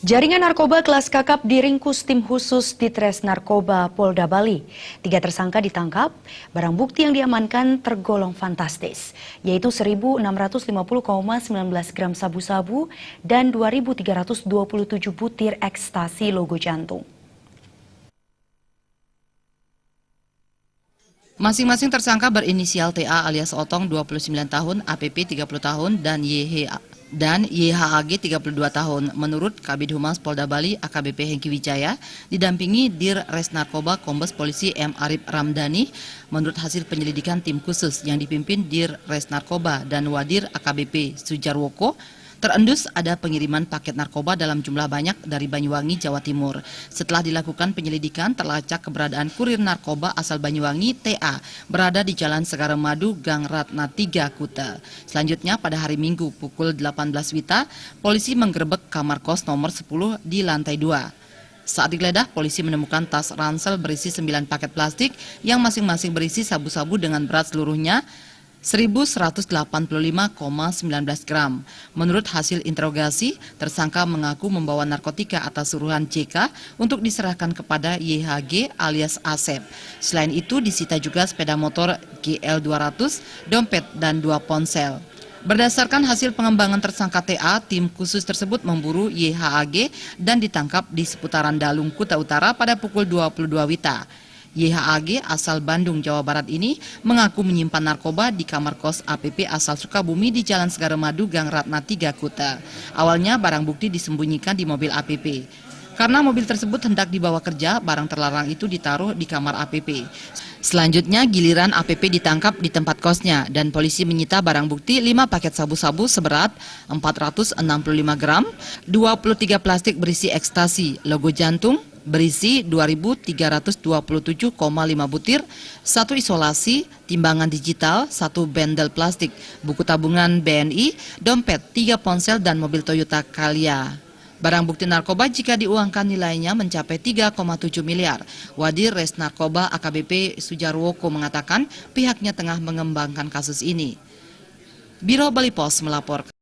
Jaringan narkoba kelas kakap diringkus tim khusus Ditres Narkoba Polda Bali. 3 tersangka ditangkap, barang bukti yang diamankan tergolong fantastis, yaitu 1.650,19 gram sabu-sabu dan 2.327 butir ekstasi logo jantung. Masing-masing tersangka berinisial TA alias Otong 29 tahun, APP 30 tahun, dan YHAG 32 tahun. Menurut Kabid Humas Polda Bali AKBP Hengki Wijaya, didampingi Dir Res Narkoba Kombes Polisi M. Arif Ramdhani. Menurut hasil penyelidikan tim khusus yang dipimpin Dir Res Narkoba dan Wadir AKBP Sujarwoko, terendus ada pengiriman paket narkoba dalam jumlah banyak dari Banyuwangi, Jawa Timur. Setelah dilakukan penyelidikan, terlacak keberadaan kurir narkoba asal Banyuwangi, TA, berada di Jalan Segara Madu, Gang Ratna 3, Kuta. Selanjutnya, pada hari Minggu pukul 18 WITA, polisi menggerebek kamar kos nomor 10 di lantai 2. Saat digeledah, polisi menemukan tas ransel berisi 9 paket plastik yang masing-masing berisi sabu-sabu dengan berat seluruhnya 1.185,19 gram. Menurut hasil interogasi, tersangka mengaku membawa narkotika atas suruhan JK untuk diserahkan kepada YHG alias Asep. Selain itu, disita juga sepeda motor GL200, dompet, dan 2 ponsel. Berdasarkan hasil pengembangan tersangka TA, tim khusus tersebut memburu YHAG dan ditangkap di seputaran Dalung, Kuta Utara pada pukul 22 WITA. YHAG asal Bandung, Jawa Barat ini mengaku menyimpan narkoba di kamar kos APP asal Sukabumi di Jalan Segara Madu, Gang Ratna 3, Kuta. Awalnya barang bukti disembunyikan di mobil APP. Karena mobil tersebut hendak dibawa kerja, barang terlarang itu ditaruh di kamar APP. Selanjutnya giliran APP ditangkap di tempat kosnya dan polisi menyita barang bukti 5 paket sabu-sabu seberat 465 gram, 23 plastik berisi ekstasi, logo jantung, berisi 2.327,5 butir, 1 isolasi, timbangan digital, 1 bendel plastik, buku tabungan BNI, dompet, 3 ponsel, dan mobil Toyota Calya. Barang bukti narkoba jika diuangkan nilainya mencapai 3,7 miliar. Wadir Res Narkoba AKBP Sujarwoko mengatakan pihaknya tengah mengembangkan kasus ini. Biro Bali Pos melaporkan.